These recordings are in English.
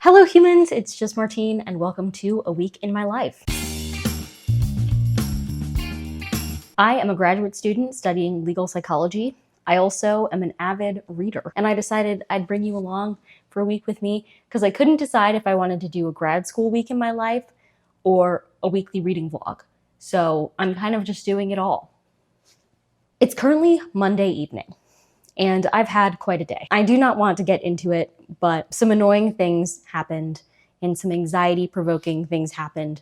Hello humans, it's just Martine and welcome to A Week in My Life. I am a graduate student studying legal psychology. I also am an avid reader, and I decided I'd bring you along for a week with me because I couldn't decide if I wanted to do a grad school week in my life or a weekly reading vlog. So I'm kind of just doing it all. It's currently Monday evening, and I've had quite a day. I do not want to get into it, but some annoying things happened and some anxiety-provoking things happened.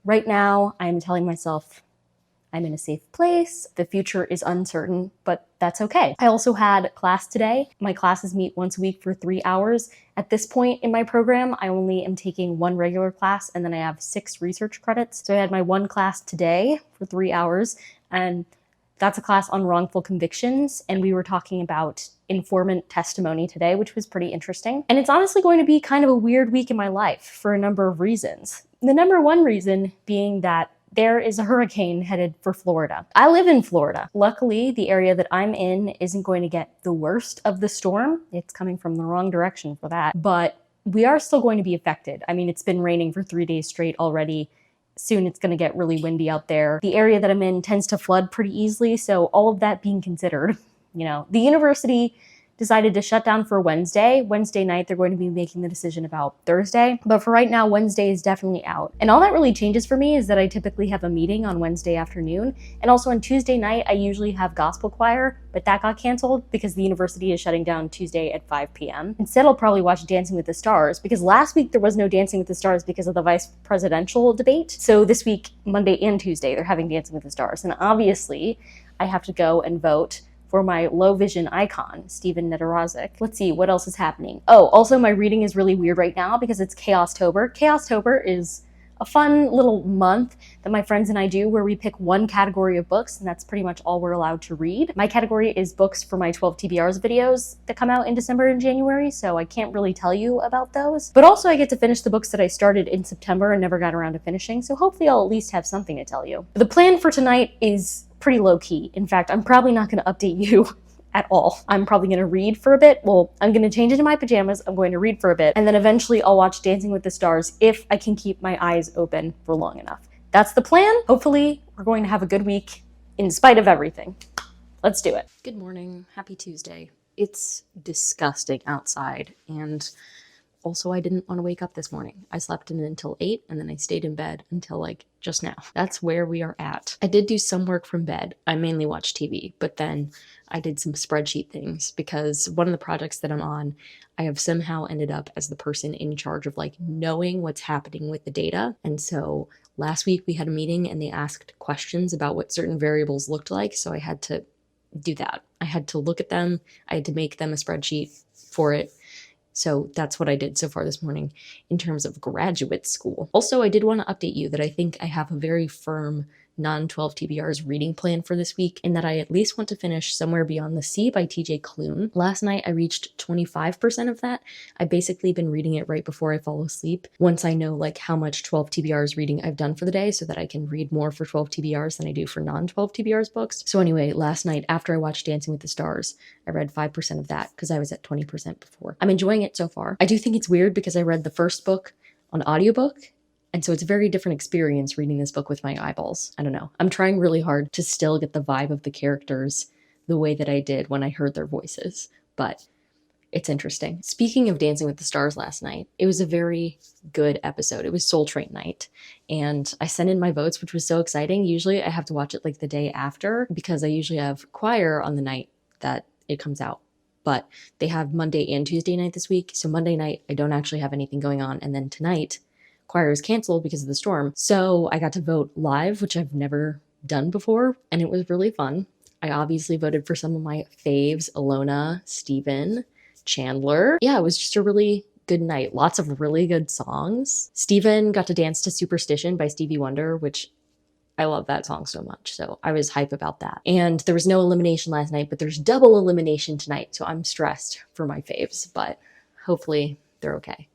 Right now, I'm telling myself I'm in a safe place. The future is uncertain, but that's okay. I also had class today. My classes meet once a week for 3 hours. At this point in my program, I only am taking one regular class and then I have 6 research credits. So I had my one class today for 3 hours, and that's a class on wrongful convictions, and we were talking about informant testimony today, which was pretty interesting. And it's honestly going to be kind of a weird week in my life for a number of reasons. The number one reason being that there is a hurricane headed for Florida. I live in Florida. Luckily, the area that I'm in isn't going to get the worst of the storm. It's coming from the wrong direction for that, but we are still going to be affected. I mean, it's been raining for 3 days straight already. Soon it's going to get really windy out there. The area that I'm in tends to flood pretty easily, so all of that being considered, the university decided to shut down for Wednesday. Wednesday night, they're going to be making the decision about Thursday. But for right now, Wednesday is definitely out. And all that really changes for me is that I typically have a meeting on Wednesday afternoon. And also on Tuesday night, I usually have gospel choir, but that got canceled because the university is shutting down Tuesday at 5 p.m. Instead, I'll probably watch Dancing with the Stars because last week there was no Dancing with the Stars because of the vice presidential debate. So this week, Monday and Tuesday, they're having Dancing with the Stars. And obviously, I have to go and vote for my low vision icon, Steven Nederazic. Let's see, what else is happening? Oh, also my reading is really weird right now because it's Chaostober. Chaostober is a fun little month that my friends and I do where we pick one category of books, and that's pretty much all we're allowed to read. My category is books for my 12 TBRs videos that come out in December and January, so I can't really tell you about those. But also I get to finish the books that I started in September and never got around to finishing, so hopefully I'll at least have something to tell you. The plan for tonight is pretty low-key. In fact, I'm probably not going to update you at all. I'm probably going to read for a bit. Well, I'm going to change into my pajamas. I'm going to read for a bit. And then eventually I'll watch Dancing with the Stars if I can keep my eyes open for long enough. That's the plan. Hopefully we're going to have a good week in spite of everything. Let's do it. Good morning. Happy Tuesday. It's disgusting outside, and also, I didn't want to wake up this morning. I slept in until 8 and then I stayed in bed until just now. That's where we are at. I did do some work from bed. I mainly watched TV, but then I did some spreadsheet things because one of the projects that I'm on, I have somehow ended up as the person in charge of knowing what's happening with the data. And so last week we had a meeting and they asked questions about what certain variables looked like. So I had to do that. I had to look at them. I had to make them a spreadsheet for it. So that's what I did so far this morning in terms of graduate school. Also, I did want to update you that I think I have a very firm non-12 TBRs reading plan for this week, and that I at least want to finish Somewhere Beyond the Sea by TJ Klune. Last night I reached 25% of that. I've basically been reading it right before I fall asleep once I know how much 12 TBRs reading I've done for the day so that I can read more for 12 TBRs than I do for non-12 TBRs books. So anyway, last night after I watched Dancing with the Stars, I read 5% of that because I was at 20% before. I'm enjoying it so far. I do think it's weird because I read the first book on audiobook, and so it's a very different experience reading this book with my eyeballs. I don't know. I'm trying really hard to still get the vibe of the characters the way that I did when I heard their voices, but it's interesting. Speaking of Dancing with the Stars last night, it was a very good episode. It was Soul Train night, and I sent in my votes, which was so exciting. Usually I have to watch it the day after because I usually have choir on the night that it comes out. But they have Monday and Tuesday night this week, so Monday night I don't actually have anything going on, and then tonight choir is canceled because of the storm. So I got to vote live, which I've never done before, and it was really fun. I obviously voted for some of my faves, Alona, Steven, Chandler. Yeah, it was just a really good night. Lots of really good songs. Steven got to dance to Superstition by Stevie Wonder, which I love that song so much, so I was hype about that. And there was no elimination last night, but there's double elimination tonight, so I'm stressed for my faves, but hopefully they're okay.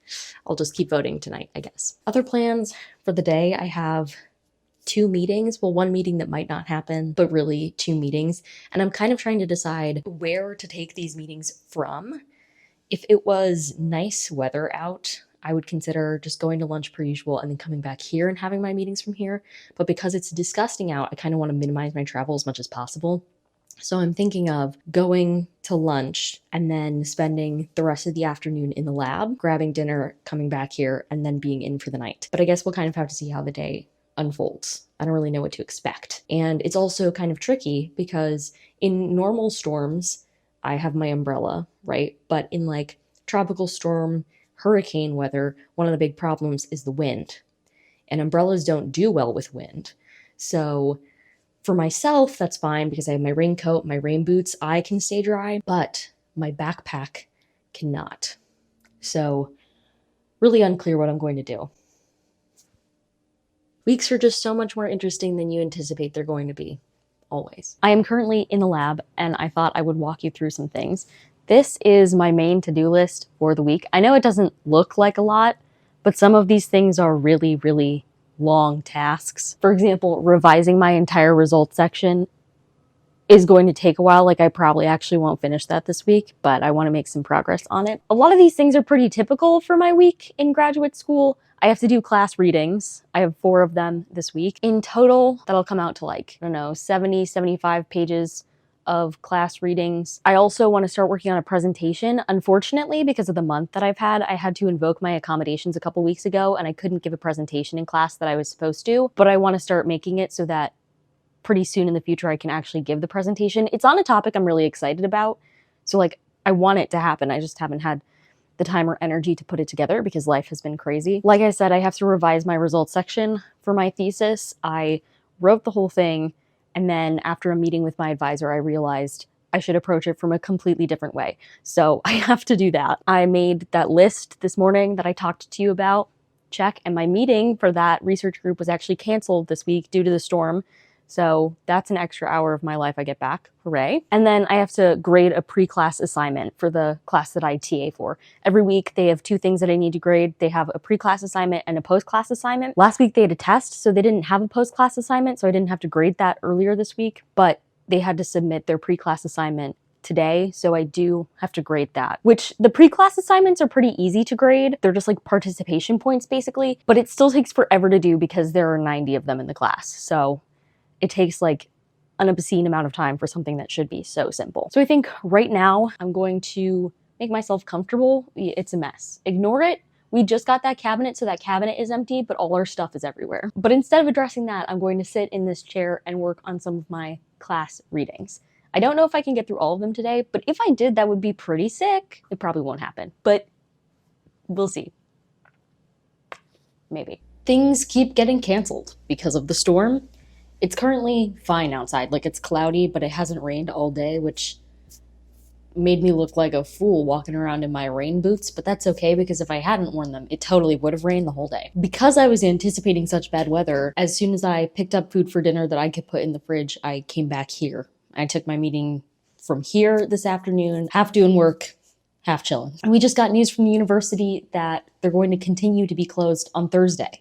I'll just keep voting tonight, I guess. Other plans for the day, I have 2 meetings. Well, one meeting that might not happen, but really 2 meetings. And I'm kind of trying to decide where to take these meetings from. If it was nice weather out, I would consider just going to lunch per usual and then coming back here and having my meetings from here. But because it's disgusting out, I kind of want to minimize my travel as much as possible. So I'm thinking of going to lunch and then spending the rest of the afternoon in the lab, grabbing dinner, coming back here, and then being in for the night. But I guess we'll kind of have to see how the day unfolds. I don't really know what to expect. And it's also kind of tricky because in normal storms, I have my umbrella, right? But in like tropical storm, hurricane weather, one of the big problems is the wind. And umbrellas don't do well with wind. So for myself, that's fine because I have my raincoat, my rain boots, I can stay dry, but my backpack cannot. So really unclear what I'm going to do. Weeks are just so much more interesting than you anticipate they're going to be, always. I am currently in the lab and I thought I would walk you through some things. This is my main to-do list for the week. I know it doesn't look like a lot, but some of these things are really, really long tasks. For example, revising my entire results section is going to take a while. Like I probably actually won't finish that this week, but I want to make some progress on it. A lot of these things are pretty typical for my week in graduate school. I have to do class readings. I have 4 of them this week. In total, that'll come out to like, I don't know, 70, 75 pages of class readings. I also want to start working on a presentation. Unfortunately, because of the month that I've had, I had to invoke my accommodations a couple weeks ago and I couldn't give a presentation in class that I was supposed to, but I want to start making it so that pretty soon in the future I can actually give the presentation. It's on a topic I'm really excited about. So like I want it to happen. I just haven't had the time or energy to put it together because life has been crazy. Like I said, I have to revise my results section for my thesis. I wrote the whole thing, and then after a meeting with my advisor, I realized I should approach it from a completely different way. So I have to do that. I made that list this morning that I talked to you about, check, and my meeting for that research group was actually canceled this week due to the storm. So that's an extra hour of my life I get back. Hooray. And then I have to grade a pre-class assignment for the class that I TA for. Every week they have 2 things that I need to grade. They have a pre-class assignment and a post-class assignment. Last week they had a test, so they didn't have a post-class assignment, so I didn't have to grade that earlier this week, but they had to submit their pre-class assignment today, so I do have to grade that, which the pre-class assignments are pretty easy to grade. They're just like participation points basically, but it still takes forever to do because there are 90 of them in the class. So it takes like an obscene amount of time for something that should be so simple. So I think right now I'm going to make myself comfortable. It's a mess. Ignore it. We just got that cabinet, so that cabinet is empty, but all our stuff is everywhere. But instead of addressing that, I'm going to sit in this chair and work on some of my class readings. I don't know if I can get through all of them today, but if I did, that would be pretty sick. It probably won't happen, but we'll see. Maybe. Things keep getting canceled because of the storm. It's currently fine outside, like it's cloudy, but it hasn't rained all day, which made me look like a fool walking around in my rain boots, but that's okay because if I hadn't worn them, it totally would have rained the whole day. Because I was anticipating such bad weather, as soon as I picked up food for dinner that I could put in the fridge, I came back here. I took my meeting from here this afternoon, half doing work, half chilling. And we just got news from the university that they're going to continue to be closed on Thursday.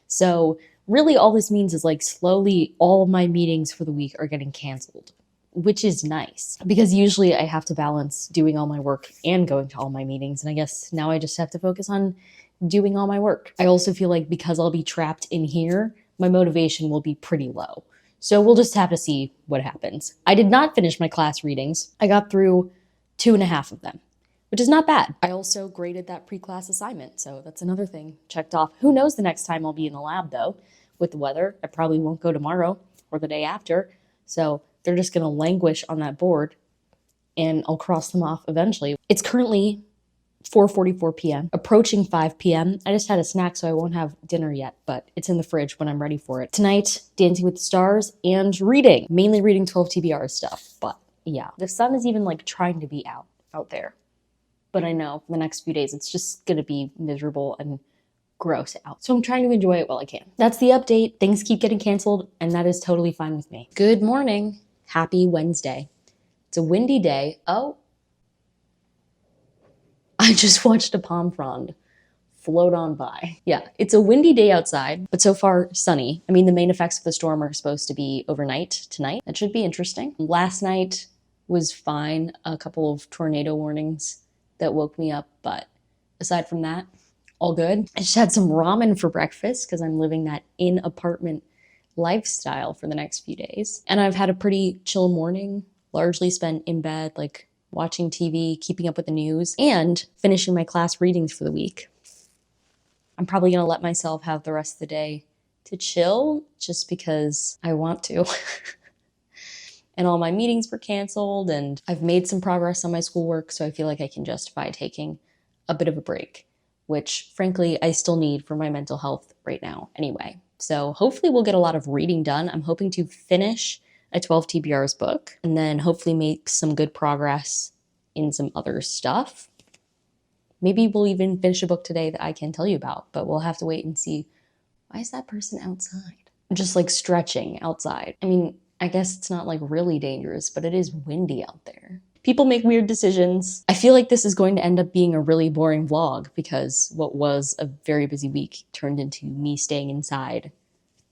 So really all this means is like slowly all of my meetings for the week are getting canceled, which is nice because usually I have to balance doing all my work and going to all my meetings. And I guess now I just have to focus on doing all my work. I also feel like because I'll be trapped in here, my motivation will be pretty low. So we'll just have to see what happens. I did not finish my class readings. I got through 2.5 of them, which is not bad. I also graded that pre-class assignment, so that's another thing checked off. Who knows the next time I'll be in the lab though. With the weather, I probably won't go tomorrow or the day after, so they're just gonna languish on that board and I'll cross them off eventually. It's currently 4:44 p.m., approaching 5 p.m. I just had a snack, so I won't have dinner yet, but it's in the fridge when I'm ready for it. Tonight, Dancing with the Stars and reading, mainly reading 12 TBR stuff, but yeah. The sun is even like trying to be out there. But I know the next few days, it's just gonna be miserable and gross out. So I'm trying to enjoy it while I can. That's the update. Things keep getting canceled, and that is totally fine with me. Good morning. Happy Wednesday. It's a windy day. Oh, I just watched a palm frond float on by. Yeah, it's a windy day outside, but so far sunny. I mean, the main effects of the storm are supposed to be overnight tonight. That should be interesting. Last night was fine. A couple of tornado warnings that woke me up, but aside from that, all good. I just had some ramen for breakfast because I'm living that in-apartment lifestyle for the next few days. And I've had a pretty chill morning, largely spent in bed, like watching TV, keeping up with the news, and finishing my class readings for the week. I'm probably gonna let myself have the rest of the day to chill just because I want to. And all my meetings were canceled, and I've made some progress on my schoolwork, so I feel like I can justify taking a bit of a break, which frankly I still need for my mental health right now anyway. So hopefully we'll get a lot of reading done. I'm hoping to finish a 12 TBR's book and then hopefully make some good progress in some other stuff. Maybe we'll even finish a book today that I can tell you about, but we'll have to wait and see. Why is that person outside? Just like stretching outside. I mean, I guess it's not like really dangerous, but it is windy out there. People make weird decisions. I feel like this is going to end up being a really boring vlog because what was a very busy week turned into me staying inside,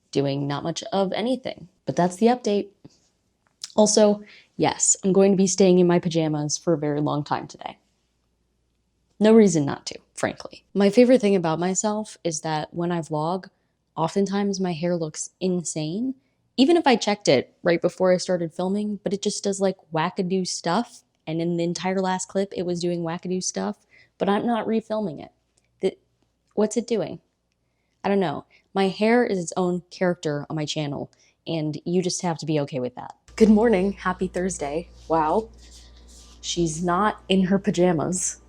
doing not much of anything. But that's the update. Also, yes, I'm going to be staying in my pajamas for a very long time today. No reason not to, frankly. My favorite thing about myself is that when I vlog, oftentimes my hair looks insane. Even if I checked it right before I started filming, but it just does like wackadoo stuff. And in the entire last clip, it was doing wackadoo stuff, but I'm not refilming it. What's it doing? I don't know. My hair is its own character on my channel, and you just have to be okay with that. Good morning. Happy Thursday. Wow. She's not in her pajamas.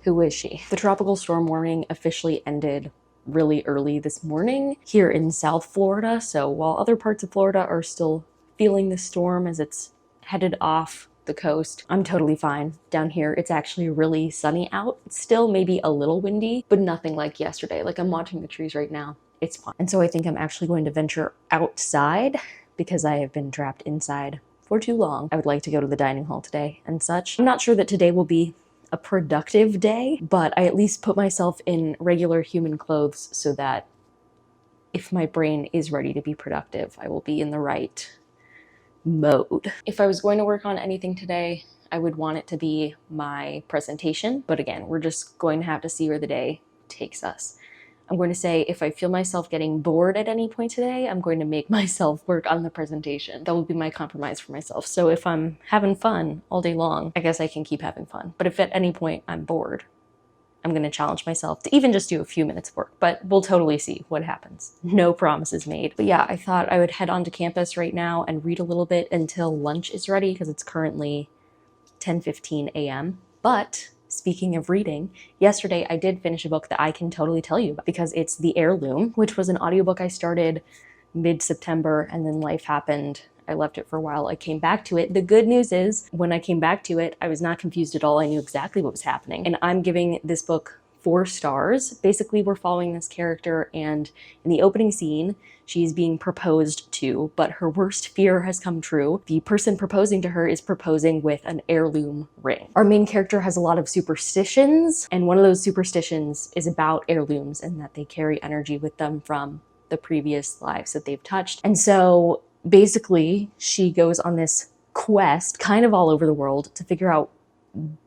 Who is she? The tropical storm warning officially ended really early this morning here in South Florida. So while other parts of Florida are still feeling the storm as it's headed off the coast, I'm totally fine. Down here, it's actually really sunny out. It's still maybe a little windy, but nothing like yesterday. Like I'm watching the trees right now. It's fine. And so I think I'm actually going to venture outside because I have been trapped inside for too long. I would like to go to the dining hall today and such. I'm not sure that today will be a productive day, but I at least put myself in regular human clothes so that if my brain is ready to be productive, I will be in the right mode. If I was going to work on anything today, I would want it to be my presentation. But again, we're just going to have to see where the day takes us. I'm going to say if I feel myself getting bored at any point today, I'm going to make myself work on the presentation. That will be my compromise for myself. So if I'm having fun all day long, I guess I can keep having fun. But if at any point I'm bored, I'm going to challenge myself to even just do a few minutes of work, but we'll totally see what happens. No promises made. But yeah, I thought I would head onto campus right now and read a little bit until lunch is ready because it's currently 10:15 a.m. But speaking of reading, yesterday I did finish a book that I can totally tell you about because it's The Heirloom, which was an audiobook I started mid-September and then life happened. I left it for a while. I came back to it. The good news is when I came back to it, I was not confused at all. I knew exactly what was happening. And I'm giving this book 4 stars. Basically, we're following this character, and in the opening scene, she's being proposed to, but her worst fear has come true. The person proposing to her is proposing with an heirloom ring. Our main character has a lot of superstitions, and one of those superstitions is about heirlooms and that they carry energy with them from the previous lives that they've touched. And so basically, she goes on this quest kind of all over the world to figure out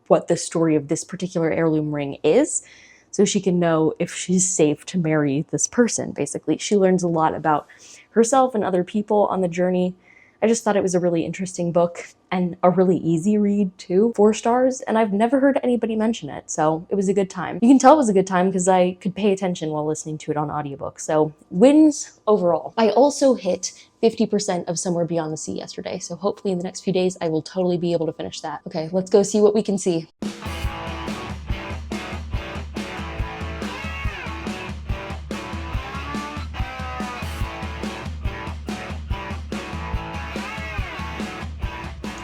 what the story of this particular heirloom ring is, so she can know if she's safe to marry this person, basically. She learns a lot about herself and other people on the journey. I just thought it was a really interesting book and a really easy read too. 4 stars, and I've never heard anybody mention it, so it was a good time. You can tell it was a good time because I could pay attention while listening to it on audiobook, so wins overall. I also hit 50% of Somewhere Beyond the Sea yesterday, so hopefully in the next few days I will totally be able to finish that. Okay, let's go see what we can see.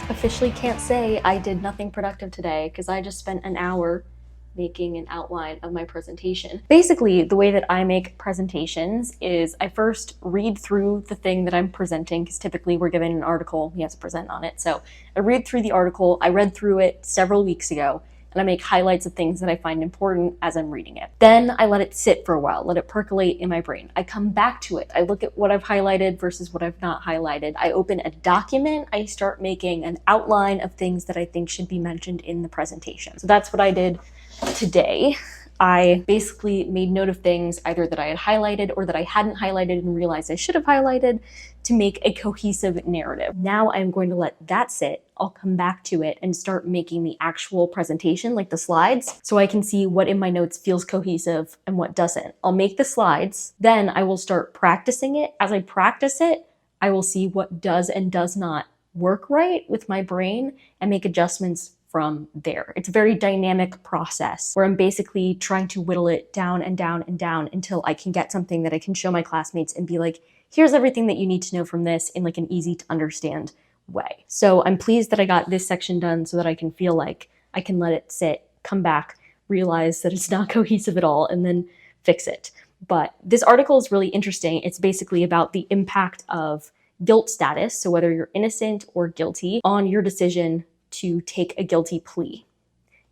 Officially can't say I did nothing productive today because I just spent an hour making an outline of my presentation. Basically, the way that I make presentations is I first read through the thing that I'm presenting, because typically we're given an article, we have to present on it. So I read through the article, I read through it several weeks ago, and I make highlights of things that I find important as I'm reading it. Then I let it sit for a while, let it percolate in my brain. I come back to it. I look at what I've highlighted versus what I've not highlighted. I open a document. I start making an outline of things that I think should be mentioned in the presentation. So that's what I did today. I basically made note of things either that I had highlighted or that I hadn't highlighted and realized I should have highlighted to make a cohesive narrative. Now I'm going to let that sit. I'll come back to it and start making the actual presentation, like the slides, so I can see what in my notes feels cohesive and what doesn't. I'll make the slides, then I will start practicing it. As I practice it, I will see what does and does not work right with my brain and make adjustments from there. It's a very dynamic process where I'm basically trying to whittle it down and down and down until I can get something that I can show my classmates and be like, here's everything that you need to know from this in like an easy to understand way. So I'm pleased that I got this section done so that I can feel like I can let it sit, come back, realize that it's not cohesive at all, and then fix it. But this article is really interesting. It's basically about the impact of guilt status, so whether you're innocent or guilty, on your decision to take a guilty plea.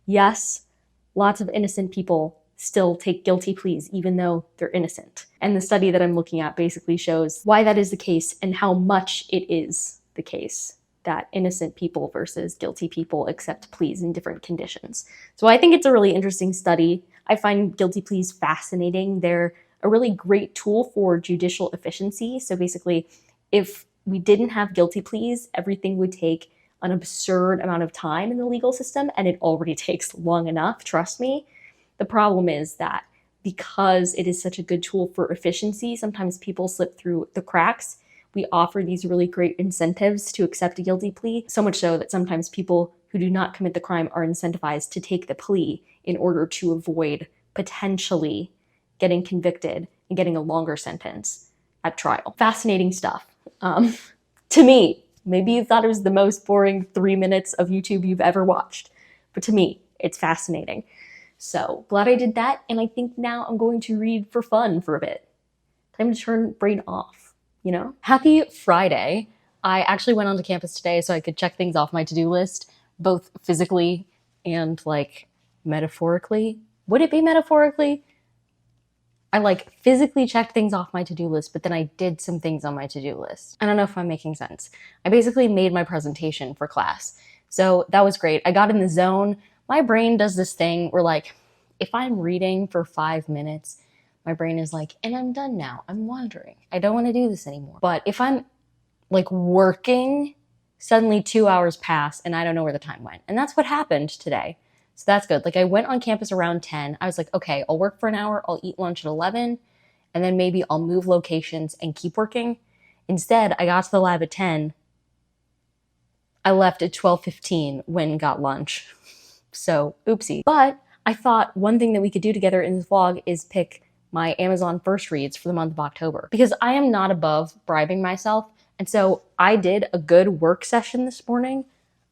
Yes, lots of innocent people still take guilty pleas even though they're innocent. And the study that I'm looking at basically shows why that is the case and how much it is the case that innocent people versus guilty people accept pleas in different conditions. So I think it's a really interesting study. I find guilty pleas fascinating. They're a really great tool for judicial efficiency. So basically, if we didn't have guilty pleas, everything would take an absurd amount of time in the legal system, and it already takes long enough, trust me. The problem is that because it is such a good tool for efficiency, sometimes people slip through the cracks. We offer these really great incentives to accept a guilty plea, so much so that sometimes people who do not commit the crime are incentivized to take the plea in order to avoid potentially getting convicted and getting a longer sentence at trial. Fascinating stuff. To me, maybe you thought it was the most boring 3 minutes of YouTube you've ever watched, but to me, it's fascinating. So glad I did that, and I think now I'm going to read for fun for a bit. Time to turn brain off, you know? Happy Friday. I actually went onto campus today so I could check things off my to-do list, both physically and like metaphorically. Would it be metaphorically? I like physically checked things off my to-do list, but then I did some things on my to-do list. I don't know if I'm making sense. I basically made my presentation for class. So that was great. I got in the zone. My brain does this thing where like, if I'm reading for 5 minutes, my brain is like, and I'm done now. I'm wandering. I don't want to do this anymore. But if I'm like working, suddenly 2 hours pass and I don't know where the time went. And that's what happened today. So that's good. Like I went on campus around 10. I was like, okay, I'll work for an hour. I'll eat lunch at 11. And then maybe I'll move locations and keep working. Instead, I got to the lab at 10. I left at 12:15 when got lunch. So oopsie. But I thought one thing that we could do together in this vlog is pick my Amazon first reads for the month of October. Because I am not above bribing myself. And so I did a good work session this morning.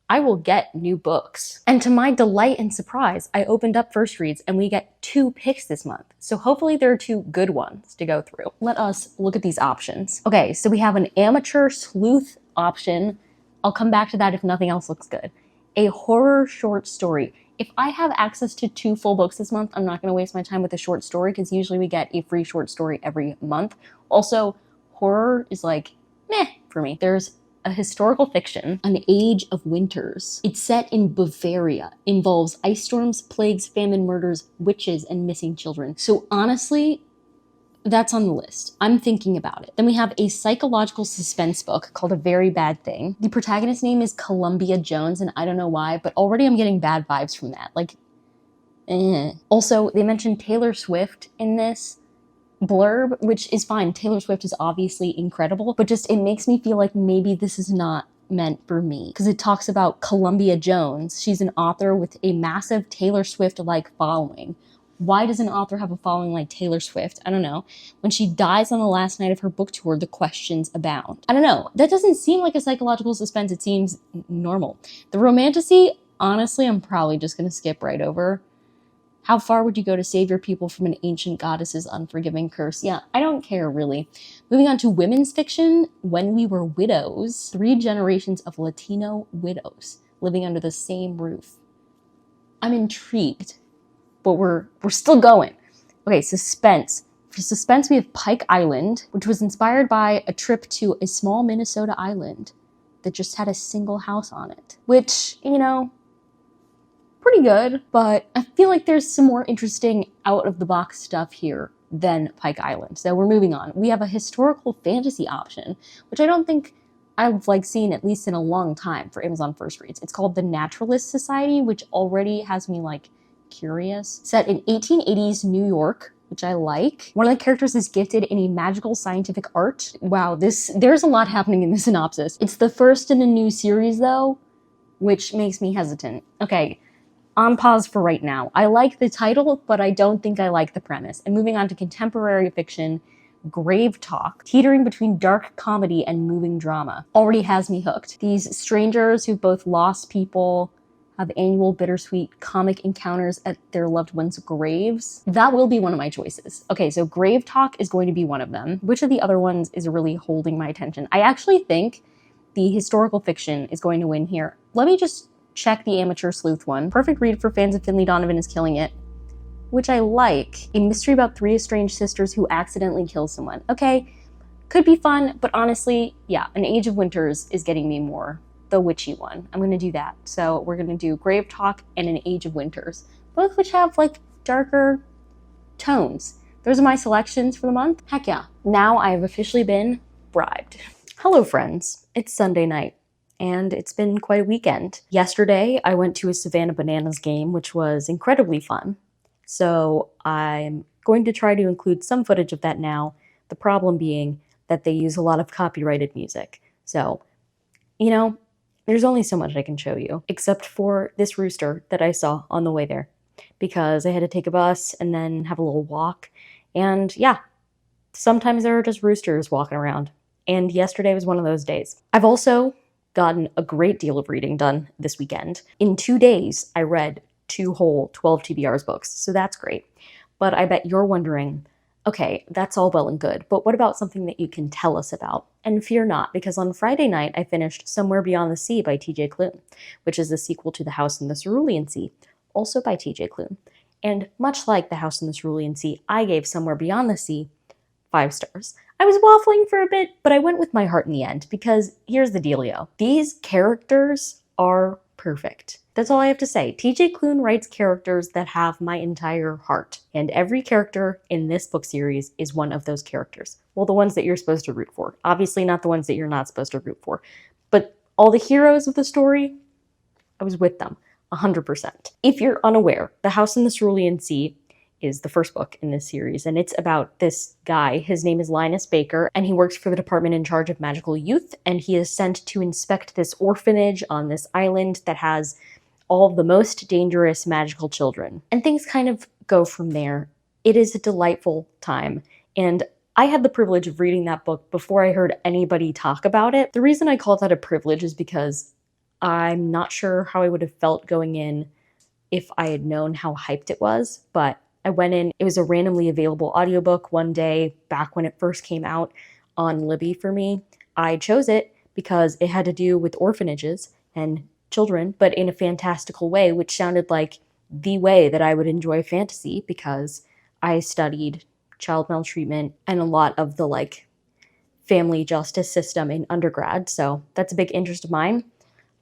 I will get new books. And to my delight and surprise, I opened up first reads and we get 2 picks this month. So hopefully there are 2 good ones to go through. Let us look at these options. Okay, so we have an amateur sleuth option. I'll come back to that if nothing else looks good. A horror short story. If I have access to 2 full books this month, I'm not gonna waste my time with a short story because usually we get a free short story every month. Also, horror is like, meh for me. There's a historical fiction, An Age of Winters. It's set in Bavaria, involves ice storms, plagues, famine, murders, witches, and missing children. So honestly, that's on the list. I'm thinking about it. Then we have a psychological suspense book called A Very Bad Thing. The protagonist's name is Columbia Jones, and I don't know why, but already I'm getting bad vibes from that. Like, eh. Also, they mentioned Taylor Swift in this blurb, which is fine. Taylor Swift is obviously incredible, but just it makes me feel like maybe this is not meant for me because it talks about Columbia Jones. She's an author with a massive Taylor Swift-like following. Why does an author have a following like Taylor Swift? I don't know. When she dies on the last night of her book tour, the questions abound. I don't know. That doesn't seem like a psychological suspense. It seems normal. The romantasy, honestly, I'm probably just going to skip right over. How far would you go to save your people from an ancient goddess's unforgiving curse? Yeah, I don't care, really. Moving on to women's fiction, When We Were Widows. 3 generations of Latino widows living under the same roof. I'm intrigued, but we're still going. Okay, suspense. For suspense, we have Pike Island, which was inspired by a trip to a small Minnesota island that just had a single house on it. Which, you know, pretty good, but I feel like there's some more interesting out-of-the-box stuff here than Pike Island. So we're moving on. We have a historical fantasy option, which I don't think I've seen at least in a long time for Amazon First Reads. It's called The Naturalist Society, which already has me curious. Set in 1880s New York, which I like. One of the characters is gifted in a magical scientific art. Wow, there's a lot happening in the synopsis. It's the first in a new series though, which makes me hesitant. Okay, on pause for right now. I like the title, but I don't think I like the premise. And moving on to contemporary fiction, Grave Talk, teetering between dark comedy and moving drama. Already has me hooked. These strangers who both lost people have annual bittersweet comic encounters at their loved ones' graves. That will be one of my choices. Okay, so Grave Talk is going to be one of them. Which of the other ones is really holding my attention? I actually think the historical fiction is going to win here. Let me just check the Amateur Sleuth one. Perfect read for fans of Finley Donovan is killing it, which I like. A mystery about 3 estranged sisters who accidentally kill someone. Okay, could be fun, but honestly, yeah, An Age of Winters is getting me more. The witchy one. I'm gonna do that. So we're gonna do Grave Talk and An Age of Winters, both which have darker tones. Those are my selections for the month. Heck yeah. Now I have officially been bribed. Hello friends, it's Sunday night. And it's been quite a weekend. Yesterday, I went to a Savannah Bananas game, which was incredibly fun. So I'm going to try to include some footage of that now. The problem being that they use a lot of copyrighted music. So, there's only so much I can show you, except for this rooster that I saw on the way there, because I had to take a bus and then have a little walk. And yeah, sometimes there are just roosters walking around. And yesterday was one of those days. I've also gotten a great deal of reading done this weekend. In 2 days, I read 2 whole 12 TBR's books, so that's great. But I bet you're wondering, okay, that's all well and good, but what about something that you can tell us about? And fear not, because on Friday night, I finished Somewhere Beyond the Sea by T.J. Klune, which is the sequel to The House in the Cerulean Sea, also by T.J. Klune. And much like The House in the Cerulean Sea, I gave Somewhere Beyond the Sea 5 stars. I was waffling for a bit, but I went with my heart in the end, because here's the dealio. These characters are perfect. That's all I have to say. T.J. Klune writes characters that have my entire heart, and every character in this book series is one of those characters. Well, the ones that you're supposed to root for. Obviously not the ones that you're not supposed to root for. But all the heroes of the story, I was with them, 100%. If you're unaware, The House in the Cerulean Sea is the first book in this series, and it's about this guy. His name is Linus Baker, and he works for the department in charge of magical youth, and he is sent to inspect this orphanage on this island that has all of the most dangerous magical children. And things kind of go from there. It is a delightful time, and I had the privilege of reading that book before I heard anybody talk about it. The reason I call that a privilege is because I'm not sure how I would have felt going in if I had known how hyped it was, but I went in. It was a randomly available audiobook one day back when it first came out on Libby for me. I chose it because it had to do with orphanages and children, but in a fantastical way, which sounded like the way that I would enjoy fantasy, because I studied child maltreatment and a lot of the family justice system in undergrad. So that's a big interest of mine.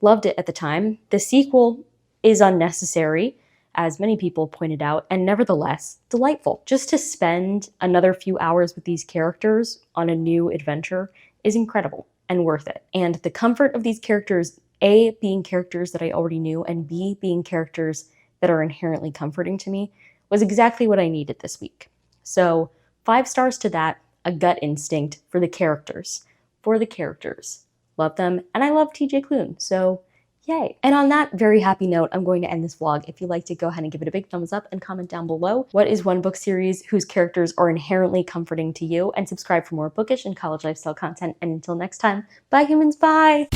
Loved it at the time. The sequel is unnecessary, as many people pointed out, and nevertheless delightful. Just to spend another few hours with these characters on a new adventure is incredible and worth it. And the comfort of these characters, A, being characters that I already knew, and B, being characters that are inherently comforting to me, was exactly what I needed this week. So 5 stars to that, a gut instinct for the characters. For the characters. Love them, and I love T.J. Klune, so yay. And on that very happy note, I'm going to end this vlog. If you liked it, go ahead and give it a big thumbs up and comment down below. What is one book series whose characters are inherently comforting to you? And subscribe for more bookish and college lifestyle content. And until next time, bye humans, bye!